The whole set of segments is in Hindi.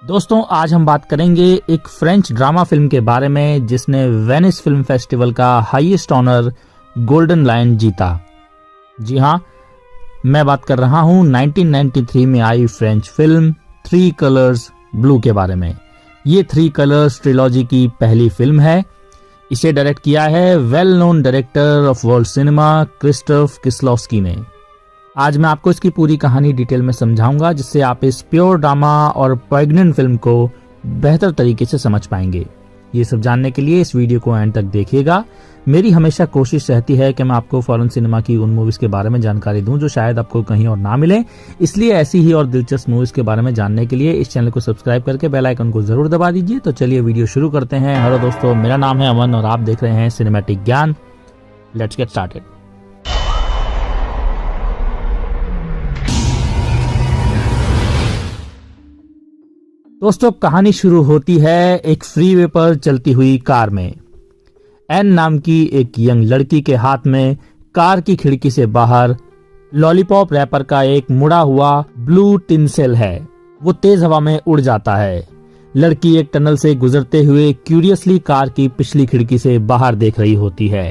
दोस्तों आज हम बात करेंगे एक फ्रेंच ड्रामा फिल्म के बारे में जिसने वेनिस फिल्म फेस्टिवल का हाईएस्ट ऑनर गोल्डन लायन जीता। जी हाँ, मैं बात कर रहा हूँ 1993 में आई French film three colours blue के बारे में। ये थ्री कलर्स ट्रिलॉजी की पहली फिल्म है। इसे डायरेक्ट किया है well known director of world cinema Krzysztof Kieslowski ने। आज मैं आपको इसकी पूरी कहानी डिटेल में समझाऊंगा जिससे आप इस प्योर ड्रामा और प्रेग्नेंट फिल्म को बेहतर तरीके से समझ पाएंगे। ये सब जानने के लिए इस वीडियो को एंड तक देखिएगा। मेरी हमेशा कोशिश रहती है कि मैं आपको फॉरेन सिनेमा की उन मूवीज के बारे में जानकारी दूं जो शायद आपको कहीं और ना मिले। इसलिए ऐसी ही और दिलचस्प मूवीज के बारे में जानने के लिए इस चैनल को सब्सक्राइब करके बेल आइकन को जरूर दबा दीजिए। तो चलिए वीडियो शुरू करते हैं। हेलो दोस्तों, मेरा नाम है अमन और आप देख रहे हैं सिनेमैटिक ज्ञान। Let's get started. दोस्तों कहानी शुरू होती है एक फ्रीवे पर चलती हुई कार में। एन नाम की एक यंग लड़की के हाथ में कार की खिड़की से बाहर लॉलीपॉप रैपर का एक मुड़ा हुआ ब्लू टिनसेल है। वो तेज हवा में उड़ जाता है। लड़की एक टनल से गुजरते हुए क्यूरियसली कार की पिछली खिड़की से बाहर देख रही होती है।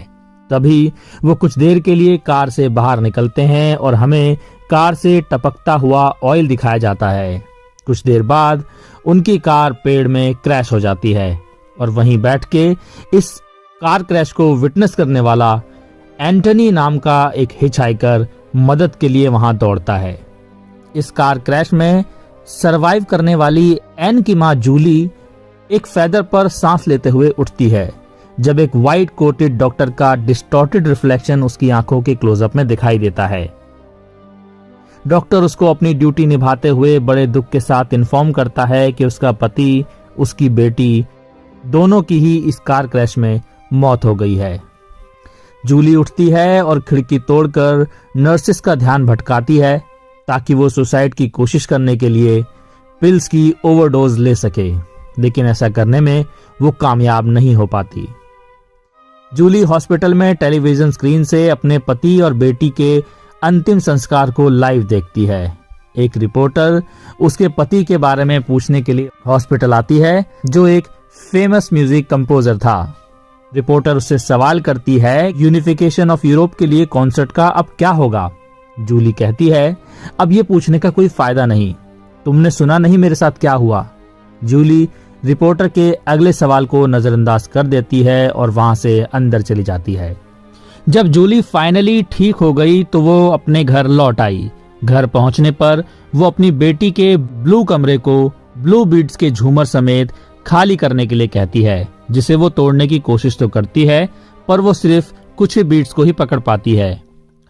तभी वो कुछ देर के लिए कार से बाहर निकलते हैं और हमें कार से टपकता हुआ ऑयल दिखाया जाता है। कुछ देर बाद उनकी कार पेड़ में क्रैश हो जाती है और वहीं बैठ के इस कार क्रैश को विटनेस करने वाला एंटनी नाम का एक हिचहाइकर मदद के लिए वहां दौड़ता है। इस कार क्रैश में सरवाइव करने वाली एन की मां जूली एक फेदर पर सांस लेते हुए उठती है जब एक व्हाइट कोटेड डॉक्टर का डिस्टॉर्टेड रिफ्लेक्शन उसकी आंखों के क्लोजअप में दिखाई देता है। डॉक्टर उसको अपनी ड्यूटी निभाते हुए बड़े दुख के साथ इन्फॉर्म करता है कि उसका पति, उसकी बेटी दोनों की ही इस कार क्रैश में मौत हो गई है। जूली उठती है और खिड़की तोड़कर नर्सिस का ध्यान भटकाती है ताकि वो सुसाइड की कोशिश करने के लिए पिल्स की ओवरडोज ले सके, लेकिन ऐसा करने में वो कामयाब नहीं हो पाती। जूली हॉस्पिटल में टेलीविजन स्क्रीन से अपने पति और बेटी के अंतिम संस्कार को लाइव देखती है। एक रिपोर्टर उसके पति के बारे में पूछने के लिए हॉस्पिटल आती है जो एक फेमस म्यूजिक कंपोजर था। रिपोर्टर उससे सवाल करती है यूनिफिकेशन ऑफ यूरोप के लिए कॉन्सर्ट का अब क्या होगा। जूली कहती है अब ये पूछने का कोई फायदा नहीं, तुमने सुना नहीं मेरे साथ क्या हुआ। जूली रिपोर्टर के अगले सवाल को नजरअंदाज कर देती है और वहां से अंदर चली जाती है। जब जूली फाइनली ठीक हो गई तो वो अपने घर लौट आई। घर पहुंचने पर वो अपनी बेटी के ब्लू कमरे को ब्लू बीड्स के झूमर समेत खाली करने के लिए कहती है, जिसे वो तोड़ने की कोशिश तो करती है पर वो सिर्फ कुछ ही बीड्स को ही पकड़ पाती है।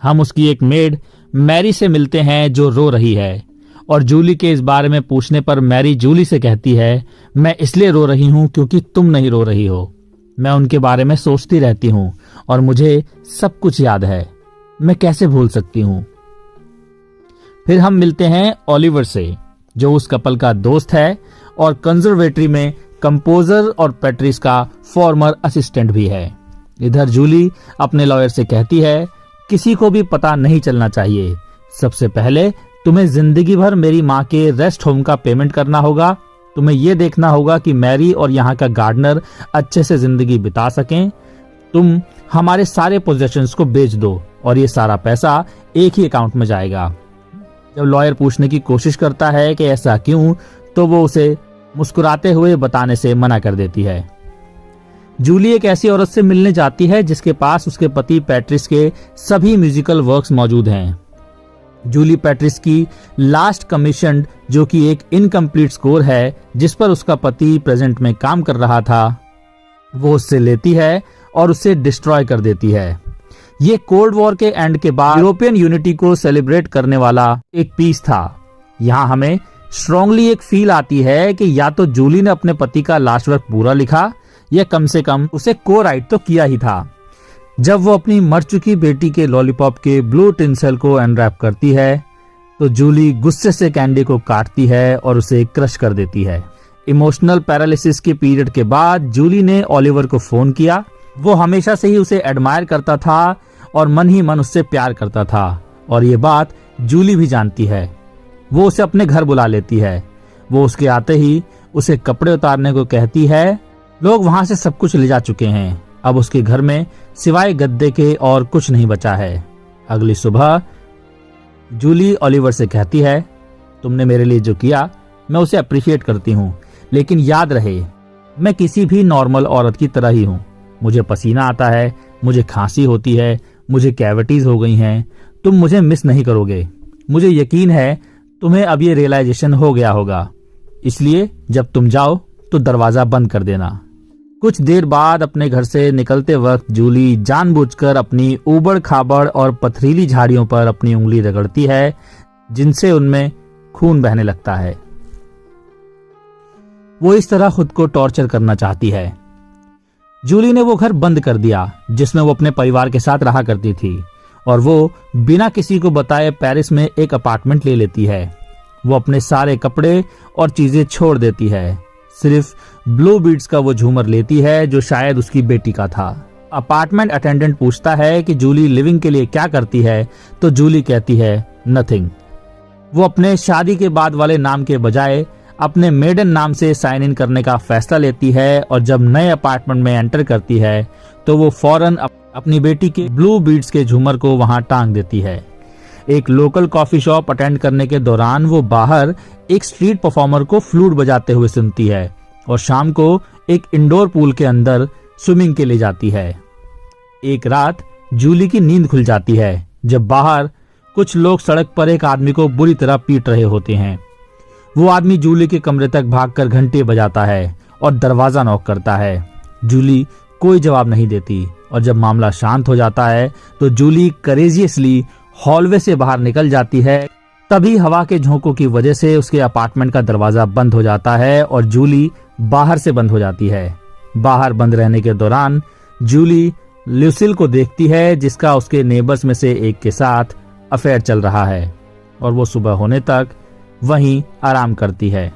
हम उसकी एक मेड मैरी से मिलते हैं जो रो रही है और जूली के इस बारे में पूछने पर मैरी जूली से कहती है मैं इसलिए रो रही हूँ क्योंकि तुम नहीं रो रही हो। मैं उनके बारे में सोचती रहती हूँ और मुझे सब कुछ याद है, मैं कैसे भूल सकती हूँ। फिर हम मिलते हैं ओलिवर से जो उस कपल का दोस्त है और कंजर्वेटरी में कंपोजर और पैट्रिस का फॉर्मर असिस्टेंट भी है। इधर जूली अपने लॉयर से कहती है किसी को भी पता नहीं चलना चाहिए। सबसे पहले तुम्हें जिंदगी भर मेरी माँ के रेस्ट होम का पेमेंट करना होगा। तुम्हें यह देखना होगा कि मैरी और यहाँ का गार्डनर अच्छे से जिंदगी बिता सकें। तुम हमारे सारे पोजेशंस को बेच दो और ये सारा पैसा एक ही अकाउंट में जाएगा। जब लॉयर पूछने की कोशिश करता है कि ऐसा क्यों, तो वो उसे मुस्कुराते हुए बताने से मना कर देती है। जूली एक ऐसी औरत से मिलने जाती है जिसके पास उसके पति पैट्रिस के सभी म्यूजिकल वर्क्स मौजूद हैं। जूली पैट्रिस की लास्ट कमीशन जो कि एक इनकम्प्लीट स्कोर है जिस पर उसका पति प्रेजेंट में काम कर रहा था, वो उससे लेती है और उसे डिस्ट्रॉय कर देती है। ये कोल्ड वॉर के एंड के बाद यूरोपियन यूनिटी को सेलिब्रेट करने वाला एक पीस था। यहाँ हमें स्ट्रांगली एक फील आती है कि या तो जूली ने अपने पति का लास्ट वर्क पूरा लिखा या कम से कम उसे को राइट तो किया ही था। जब वो अपनी मर चुकी बेटी के लॉलीपॉप के ब्लू टिनसेल को अनरैप करती है तो जूली गुस्से से कैंडी को काटती है और उसे क्रश कर देती है। इमोशनल पैरालिसिस के पीरियड के बाद जूली ने ओलिवर को फोन किया। वो हमेशा से ही उसे एडमायर करता था और मन ही मन उससे प्यार करता था और ये बात जूली भी जानती है। वो उसे अपने घर बुला लेती है। वो उसके आते ही उसे कपड़े उतारने को कहती है। लोग वहां से सब कुछ ले जा चुके हैं। अब उसके घर में सिवाय गद्दे के और कुछ नहीं बचा है। अगली सुबह जूली ओलिवर से कहती है, तुमने मेरे लिए जो किया मैं उसे अप्रिशिएट करती हूँ, लेकिन याद रहे मैं किसी भी नॉर्मल औरत की तरह ही हूँ। मुझे पसीना आता है, मुझे खांसी होती है, मुझे कैविटीज हो गई हैं। तुम मुझे मिस नहीं करोगे। मुझे यकीन है तुम्हें अब ये रियलाइजेशन हो गया होगा, इसलिए जब तुम जाओ तो दरवाजा बंद कर देना। कुछ देर बाद अपने घर से निकलते वक्त जूली जानबूझकर अपनी ऊबड़ खाबड़ और पथरीली झाड़ियों पर अपनी उंगली रगड़ती है, जिनसे उनमें खून बहने लगता है। वो इस तरह खुद को टॉर्चर करना चाहती है। जूली ने वो घर बंद कर दिया जिसमें वो अपने परिवार के साथ रहा करती थी, और वो बिना किसी को बताए पेरिस में एक अपार्टमेंट ले लेती है। वो अपने सारे कपड़े और चीजें छोड़ देती है, सिर्फ ब्लू बीड्स का वो झूमर लेती है जो शायद उसकी बेटी का था। अपार्टमेंट अटेंडेंट पूछता है कि जूली लिविंग के लिए क्या करती है, तो जूली कहती है नथिंग। वो अपने शादी के बाद वाले नाम के बजाय अपने मेडन नाम से साइन इन करने का फैसला लेती है, और जब नए अपार्टमेंट में एंटर करती है तो वो फौरन अपनी बेटी के ब्लू बीड्स के झूमर को वहां टांग देती है। एक लोकल कॉफी शॉप अटेंड करने के दौरान वो बाहर एक स्ट्रीट परफॉर्मर को फ्लूट बजाते हुए सुनती है, और शाम को एक इंडोर पूल के अंदर स्विमिंग के लिए जाती है। एक रात जूली की नींद खुल जाती है जब बाहर कुछ लोग सड़क पर एक आदमी को बुरी तरह पीट रहे होते हैं। वो आदमी जूली के कमरे तक भागकर घंटे बजाता है और दरवाजा नॉक करता है। जूली कोई जवाब नहीं देती, और जब मामला शांत हो जाता है तो जूली करेजियसली हॉलवे से बाहर निकल जाती है। तभी हवा के झोंकों की वजह से उसके अपार्टमेंट का दरवाजा बंद हो जाता है और जूली बाहर से बंद हो जाती है। बाहर बंद रहने के दौरान जूली ल्यूसिल को देखती है, जिसका उसके नेबर्स में से एक के साथ अफेयर चल रहा है, और वो सुबह होने तक वहीं आराम करती है।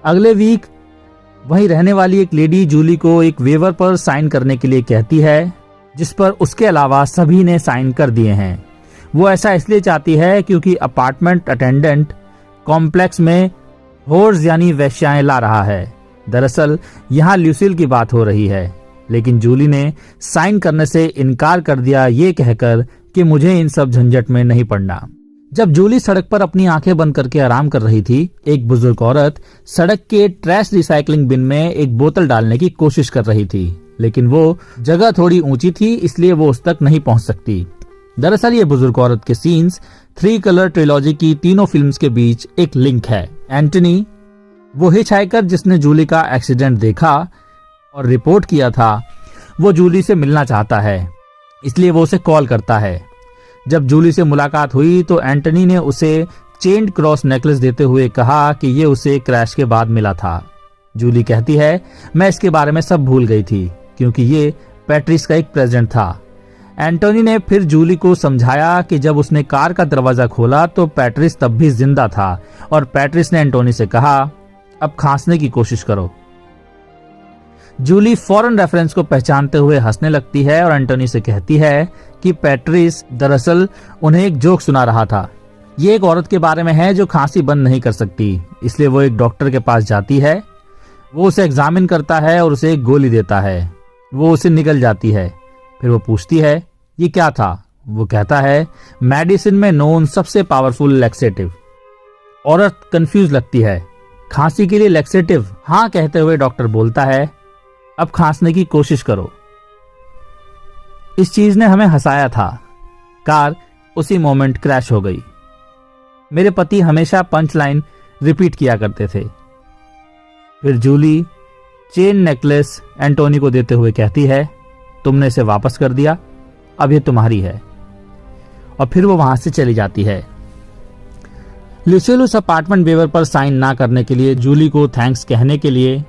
अगले वीक वहीं रहने वाली एक लेडी जूली को एक वेवर पर साइन करने के लिए कहती है, जिस पर उसके अलावा सभी ने साइन कर दिए हैं। वो ऐसा इसलिए चाहती है क्योंकि अपार्टमेंट अटेंडेंट कॉम्प्लेक्स में होर्स यानी वेश्याएं ला रहा है। दरअसल यहाँ ल्यूसिल की बात हो रही है, लेकिन जूली ने साइन करने से इनकार कर दिया, ये कहकर कि मुझे इन सब झंझट में नहीं पड़ना। जब जूली सड़क पर अपनी आंखें बंद करके आराम कर रही थी, एक बुजुर्ग औरत सड़क के ट्रैश रिसाइकलिंग बिन में एक बोतल डालने की कोशिश कर रही थी, लेकिन वो जगह थोड़ी ऊंची थी, इसलिए वो उस तक नहीं पहुंच सकती। दरअसल ये बुजुर्ग औरत के सीन्स 3 कलर ट्रिलॉजी की तीनों फिल्म्स के बीच एक लिंक है। एंटनी, वो हिचहाइकर जिसने जूली का एक्सीडेंट देखा और रिपोर्ट किया था, वो जूली से मिलना चाहता है, इसलिए वो उसे कॉल करता है। जब जूली से मुलाकात हुई तो एंटनी ने उसे चेन्ड क्रॉस नेकलेस देते हुए कहा कि ये उसे क्रैश के बाद मिला था। जूली कहती है, मैं इसके बारे में सब भूल गई थी क्योंकि ये पैट्रिस का एक प्रेजेंट था। एंटोनी ने फिर जूली को समझाया कि जब उसने कार का दरवाजा खोला तो पैट्रिस तब भी जिंदा था, और पैट्रिस ने एंटोनी से कहा, अब खांसने की कोशिश करो। जूली फॉरेन रेफरेंस को पहचानते हुए हंसने लगती है और एंटोनी से कहती है कि पैट्रिस दरअसल उन्हें एक जोक सुना रहा था। ये एक औरत के बारे में है जो खांसी बंद नहीं कर सकती, इसलिए वो एक डॉक्टर के पास जाती है। वो उसे एग्जामिन करता है और उसे एक गोली देता है। वो उसे निकल जाती है। फिर वो पूछती है, ये क्या था? वो कहता है, मेडिसिन में नोन सबसे पावरफुल लैक्सेटिव। औरत कंफ्यूज लगती है। खांसी के लिए लैक्सेटिव? हाँ कहते हुए डॉक्टर बोलता है, अब खांसने की कोशिश करो। इस चीज ने हमें हंसाया था। कार उसी मोमेंट क्रैश हो गई। मेरे पति हमेशा पंच लाइन रिपीट किया करते थे। फिर जूली चेन नेकलेस एंटोनी को देते हुए कहती है, तुमने इसे वापस कर दिया, अब ये तुम्हारी है। और फिर वो वहां से चली जाती है। ल्यूसिल उस अपार्टमेंट वेवर पर साइन ना करने के लिए जूली को थैंक्स कहने के लिए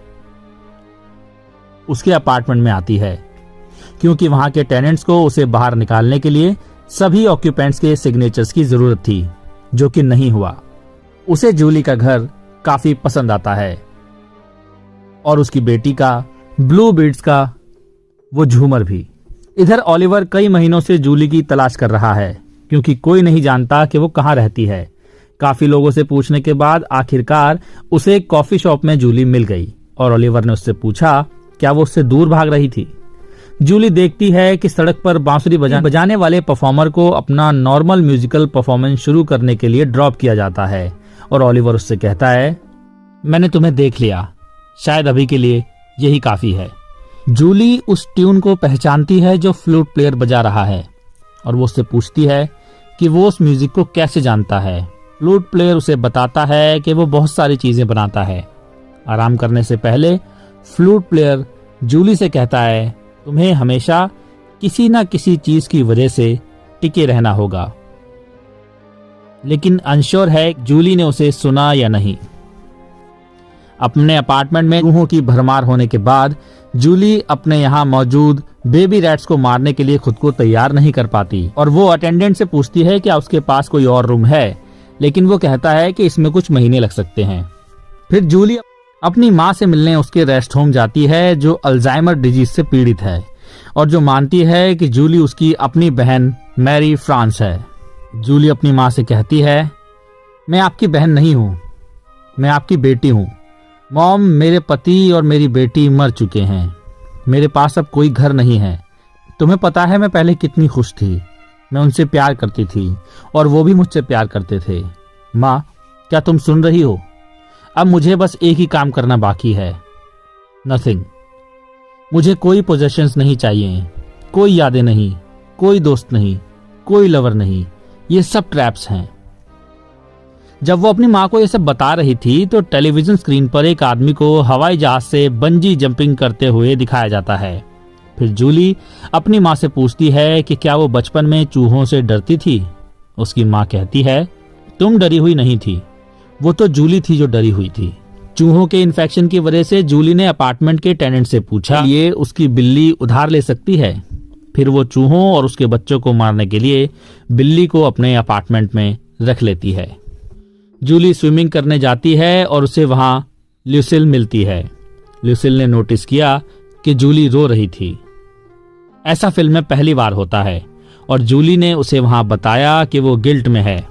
उसके अपार्टमेंट में आती है, क्योंकि वहां के टेनेंट्स को उसे बाहर निकालने के लिए सभी ऑक्यूपेंट्स के सिग्नेचर्स की जरूरत थी, जो कि नहीं हुआ। उसे जूली का घर काफी पसंद आता है और उसकी बेटी का ब्लू बीड्स का वो झूमर भी। इधर ओलिवर कई महीनों से जूली की तलाश कर रहा है, क्योंकि कोई नहीं जानता कि वो कहाँ रहती है। काफी लोगों से पूछने के बाद आखिरकार उसे एक कॉफी शॉप में जूली मिल गई और ओलिवर ने उससे पूछा क्या वो उससे दूर भाग रही थी। जूली देखती है कि सड़क पर बांसुरी बजाने वाले परफॉर्मर को अपना नॉर्मल म्यूजिकल परफॉर्मेंस शुरू करने के लिए ड्रॉप किया जाता है और ओलिवर उससे कहता है मैंने तुम्हें देख लिया, शायद अभी के लिए यही काफी है। जूली उस ट्यून को पहचानती है जो फ्लूट प्लेयर बजा रहा है और वो उससे पूछती है कि वो उस म्यूजिक को कैसे जानता है। फ्लूट प्लेयर उसे बताता है कि वो बहुत सारी चीजें बनाता है। आराम करने से पहले फ्लूट प्लेयर जूली से कहता है तुम्हें हमेशा किसी न किसी चीज की वजह से टिके रहना होगा, लेकिन अनश्योर है जूली ने उसे सुना या नहीं। अपने अपार्टमेंट में चूहों की भरमार होने के बाद जूली अपने यहाँ मौजूद बेबी रैट्स को मारने के लिए खुद को तैयार नहीं कर पाती और वो अटेंडेंट से पूछती है क्या उसके पास कोई और रूम है, लेकिन वो कहता है कि इसमें कुछ महीने लग सकते हैं। फिर जूली अपनी माँ से मिलने उसके रेस्ट होम जाती है जो अल्जाइमर डिजीज से पीड़ित है और जो मानती है कि जूली उसकी अपनी बहन मैरी फ्रांस है। जूली अपनी माँ से कहती है मैं आपकी बहन नहीं हूँ, मैं आपकी बेटी हूँ। मॉम, मेरे पति और मेरी बेटी मर चुके हैं, मेरे पास अब कोई घर नहीं है। तुम्हें पता है मैं पहले कितनी खुश थी, मैं उनसे प्यार करती थी और वो भी मुझसे प्यार करते थे। माँ, क्या तुम सुन रही हो? अब मुझे बस एक ही काम करना बाकी है, नथिंग। मुझे कोई पोजेशंस नहीं चाहिए, कोई यादें नहीं, कोई दोस्त नहीं, कोई लवर नहीं, ये सब ट्रैप्स हैं। जब वो अपनी माँ को ये सब बता रही थी तो टेलीविजन स्क्रीन पर एक आदमी को हवाई जहाज से बंजी जंपिंग करते हुए दिखाया जाता है। फिर जूली अपनी माँ से पूछती है कि क्या वो बचपन में चूहों से डरती थी। उसकी माँ कहती है तुम डरी हुई नहीं थी, वो तो जूली थी जो डरी हुई थी। चूहों के इन्फेक्शन की वजह से जूली ने अपार्टमेंट के टेनेंट से पूछा ये उसकी बिल्ली उधार ले सकती है। फिर वो चूहों और उसके बच्चों को मारने के लिए बिल्ली को अपने अपार्टमेंट में रख लेती है। जूली स्विमिंग करने जाती है और उसे वहां ल्यूसिल मिलती है। ल्यूसिल ने नोटिस किया कि जूली रो रही थी। ऐसा फिल्म में पहली बार होता है और जूली ने उसे वहां बताया कि वो गिल्ट में है,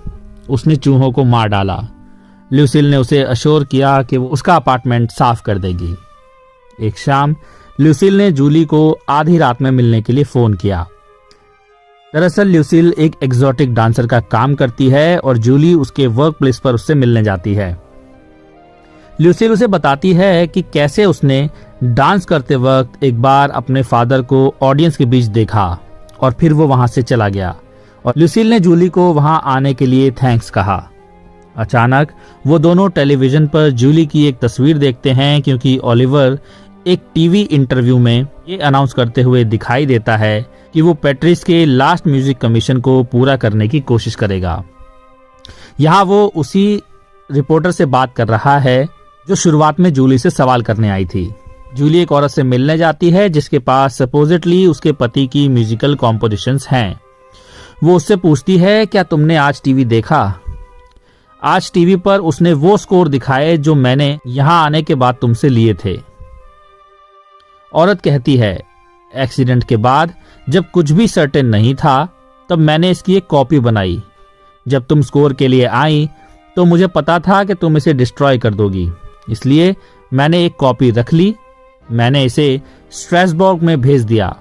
उसने चूहों को मार डाला। ल्यूसिल ने उसे अश्योर किया कि वो उसका अपार्टमेंट साफ कर देगी। एक शाम ल्यूसिल ने जूली को आधी रात में मिलने के लिए फोन किया। दरअसल ल्यूसिल एक एग्जॉटिक डांसर का काम करती है और जूली उसके वर्क प्लेस पर उससे मिलने जाती है। ल्यूसिल उसे बताती है कि कैसे उसने डांस करते वक्त एक बार अपने फादर को ऑडियंस के बीच देखा और फिर वो वहां से चला गया और ल्यूसिल ने जूली को वहां आने के लिए थैंक्स कहा। अचानक वो दोनों टेलीविजन पर जूली की एक तस्वीर देखते हैं क्योंकि ओलिवर एक टीवी इंटरव्यू में ये अनाउंस करते हुए दिखाई देता है कि वो पैट्रिस के लास्ट म्यूजिक कमीशन को पूरा करने की कोशिश करेगा। यहाँ वो उसी रिपोर्टर से बात कर रहा है जो शुरुआत में जूली से सवाल करने आई थी। जूली एक औरत से मिलने जाती है जिसके पास सपोजिटली उसके पति की म्यूजिकल कॉम्पोजिशंस हैं। वो उससे पूछती है क्या तुमने आज टीवी देखा? आज टीवी पर उसने वो स्कोर दिखाए जो मैंने यहाँ आने के बाद तुमसे लिए थे। औरत कहती है एक्सीडेंट के बाद जब कुछ भी सर्टेन नहीं था तब मैंने इसकी एक कॉपी बनाई। जब तुम स्कोर के लिए आई तो मुझे पता था कि तुम इसे डिस्ट्रॉय कर दोगी, इसलिए मैंने एक कॉपी रख ली। मैंने इसे स्ट्रासबर्ग में भेज दिया।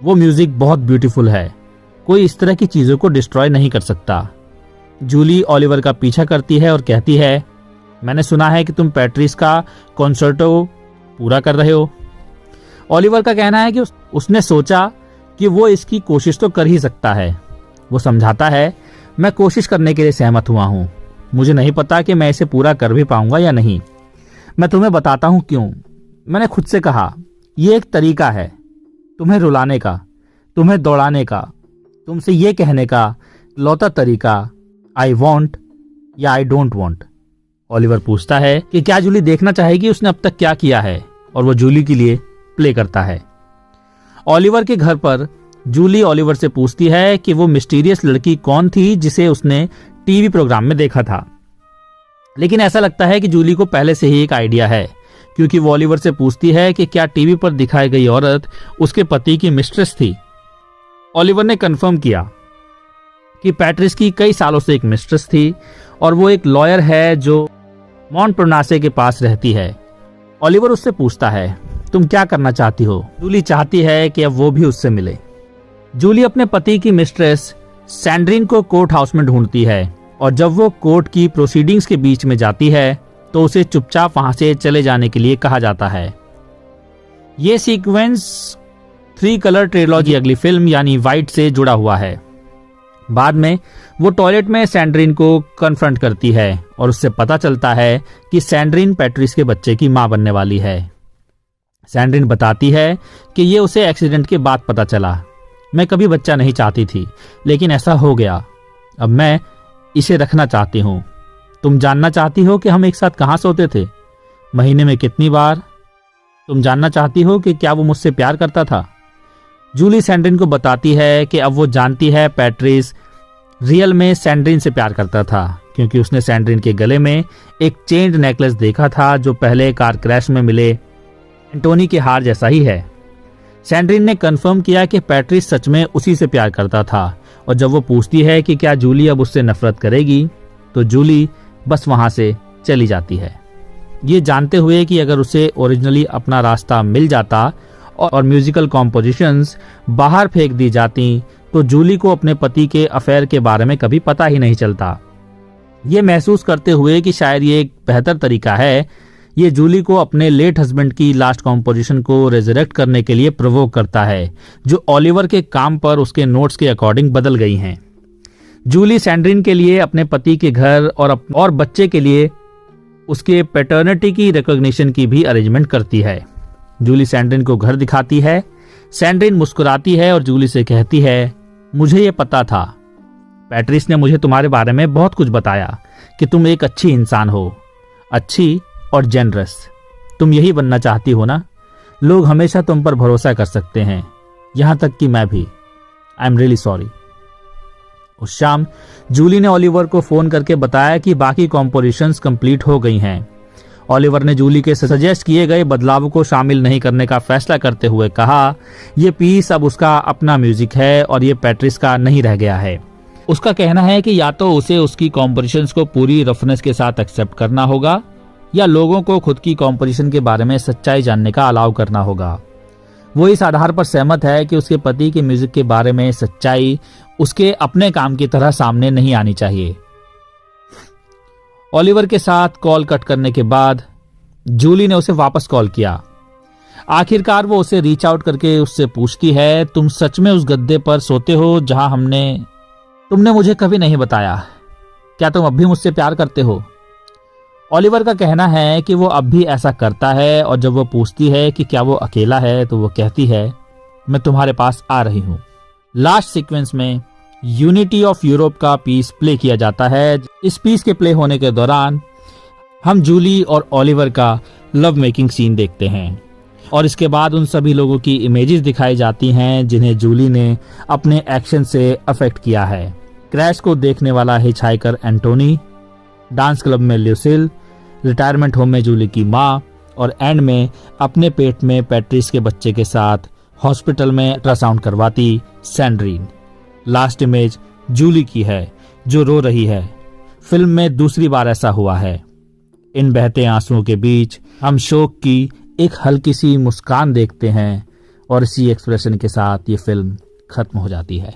वो म्यूजिक बहुत ब्यूटीफुल है, कोई इस तरह की चीजों को डिस्ट्रॉय नहीं कर सकता। जूली ओलिवर का पीछा करती है और कहती है मैंने सुना है कि तुम पैट्रिस का कॉन्सर्टो पूरा कर रहे हो। ओलिवर का कहना है कि उसने सोचा कि वो इसकी कोशिश तो कर ही सकता है। वो समझाता है मैं कोशिश करने के लिए सहमत हुआ हूँ, मुझे नहीं पता कि मैं इसे पूरा कर भी पाऊंगा या नहीं। मैं तुम्हें बताता हूँ क्यों। मैंने खुद से कहा ये एक तरीका है तुम्हें रुलाने का, तुम्हें दौड़ाने का, तुमसे ये कहने का लौता तरीका आई वॉन्ट या आई डोंट वॉन्ट। ओलिवर पूछता है कि क्या जूली देखना चाहेगी उसने अब तक क्या किया है, और वो जूली के लिए प्ले करता है। ओलिवर के घर पर जूली ओलिवर से पूछती है कि वो मिस्टीरियस लड़की कौन थी जिसे उसने टीवी प्रोग्राम में देखा था। लेकिन ऐसा लगता है कि जूली को पहले से ही एक आइडिया है, क्योंकि वो ओलिवर से पूछती है कि क्या टीवी पर दिखाई गई औरत उसके पति की मिस्ट्रेस थी। ओलिवर ने कंफर्म किया कि पैट्रिस की कई सालों से एक मिस्ट्रेस थी और वो एक लॉयर है जो मॉन्टपर्नासे के पास रहती है। ओलिवर उससे पूछता है, तुम क्या करना चाहती हो? जूली चाहती है कि अब वो भी उससे मिले। जूली अपने पति की मिस्ट्रेस सैंड्रीन को कोर्ट हाउस में ढूंढती है और जब वो कोर्ट की प्रोसीडिंग्स के बीच में जाती है तो उसे चुपचाप वहां से चले जाने के लिए कहा जाता है। ये सीक्वेंस 3 कलर ट्रिलॉजी अगली फिल्म यानी वाइट से जुड़ा हुआ है। बाद में वो टॉयलेट में सैंड्रीन को कन्फ्रंट करती है और उससे पता चलता है कि सैंड्रीन पैट्रिस के बच्चे की मां बनने वाली है। सैंड्रीन बताती है कि ये उसे एक्सीडेंट के बाद पता चला। मैं कभी बच्चा नहीं चाहती थी, लेकिन ऐसा हो गया। अब मैं इसे रखना चाहती हूँ। तुम जानना चाहती हो कि हम एक साथ कहाँ सोते थे, महीने में कितनी बार? तुम जानना चाहती हो कि क्या वो मुझसे प्यार करता था? जूली सैंड्रीन को बताती है कि अब वो जानती है पैट्रिस रियल में सैंड्रीन से प्यार करता था, क्योंकि उसने सैंड्रीन के गले में एक चेन्ड नेकलेस देखा था जो पहले कार क्रैश में मिले एंटोनी के हार जैसा ही है। सैंड्रीन ने कंफर्म किया कि पैट्रिस सच में उसी से प्यार करता था और जब वो पूछती है कि क्या जूली अब उससे नफरत करेगी तो जूली बस वहां से चली जाती है, ये जानते हुए कि अगर उसे ओरिजिनली अपना रास्ता मिल जाता और म्यूजिकल कॉम्पोजिशंस बाहर फेंक दी जाती तो जूली को अपने पति के अफेयर के बारे में कभी पता ही नहीं चलता। ये महसूस करते हुए कि शायद ये एक बेहतर तरीका है, ये जूली को अपने लेट हस्बैंड की लास्ट कॉम्पोजिशन को रेजरेक्ट करने के लिए प्रोवोक करता है, जो ओलिवर के काम पर उसके नोट्स के अकॉर्डिंग बदल गई हैं। जूली सैंड्रीन के लिए अपने पति के घर और बच्चे के लिए उसके पैटर्निटी की रिकॉग्निशन की भी अरेंजमेंट करती है। जूली सैंड्रीन को घर दिखाती है। सैंड्रीन मुस्कुराती है और जूली से कहती है, मुझे ये पता था, पैट्रिस ने मुझे तुम्हारे बारे में बहुत कुछ बताया कि तुम एक अच्छी इंसान हो, अच्छी और जेनरस। तुम यही बनना चाहती हो ना? लोग हमेशा तुम पर भरोसा कर सकते हैं, यहां तक कि मैं भी। I am really sorry. उस शाम जूली ने ओलिवर को फोन करके बताया कि बाकी कॉम्पोजिशंस कंप्लीट हो गई हैं। ओलिवर ने जूली के सजेस्ट किए गए बदलावों को शामिल नहीं करने का फैसला करते हुए कहा, यह पीस अब उसका अपना म्यूजिक है और ये पैट्रिस का नहीं रह गया है। उसका कहना है कि या तो उसे उसकी कॉम्पोजिशंस को पूरी रफनेस के साथ एक्सेप्ट करना होगा या लोगों को खुद की कॉम्पोजिशन के बारे में सच्चाई जानने का अलाउ करना होगा। वो इस आधार पर सहमत है कि उसके पति के म्यूजिक के बारे में सच्चाई उसके अपने काम की तरह सामने नहीं आनी चाहिए। ओलिवर के साथ कॉल कट करने के बाद जूली ने उसे वापस कॉल किया। आखिरकार वो उसे रीच आउट करके उससे पूछती है, तुम सच में उस गद्दे पर सोते हो जहां तुमने मुझे कभी नहीं बताया? क्या तुम अब भी मुझसे प्यार करते हो? ओलिवर का कहना है कि वो अब भी ऐसा करता है और जब वो पूछती है कि क्या वो अकेला है तो वो कहती है, मैं तुम्हारे पास आ रही हूँ। लास्ट सीक्वेंस में यूनिटी ऑफ यूरोप का पीस प्ले किया जाता है। इस पीस के प्ले होने के दौरान हम जूली और ओलिवर का लव मेकिंग सीन देखते हैं और इसके बाद उन सभी लोगों की इमेजेस दिखाई जाती हैं जिन्हें जूली ने अपने एक्शन से अफेक्ट किया है। क्रैश को देखने वाला हिचहाइकर एंटोनी, डांस क्लब में ल्यूसिल, रिटायरमेंट होम में जूली की माँ और एंड में अपने पेट में पैट्रिस के बच्चे के साथ हॉस्पिटल में अल्ट्रासाउंड करवाती सैंड्रीन। लास्ट इमेज जूली की है जो रो रही है। फिल्म में दूसरी बार ऐसा हुआ है। इन बहते आंसुओं के बीच हम शोक की एक हल्की सी मुस्कान देखते हैं और इसी एक्सप्रेशन के साथ ये फिल्म खत्म हो जाती है।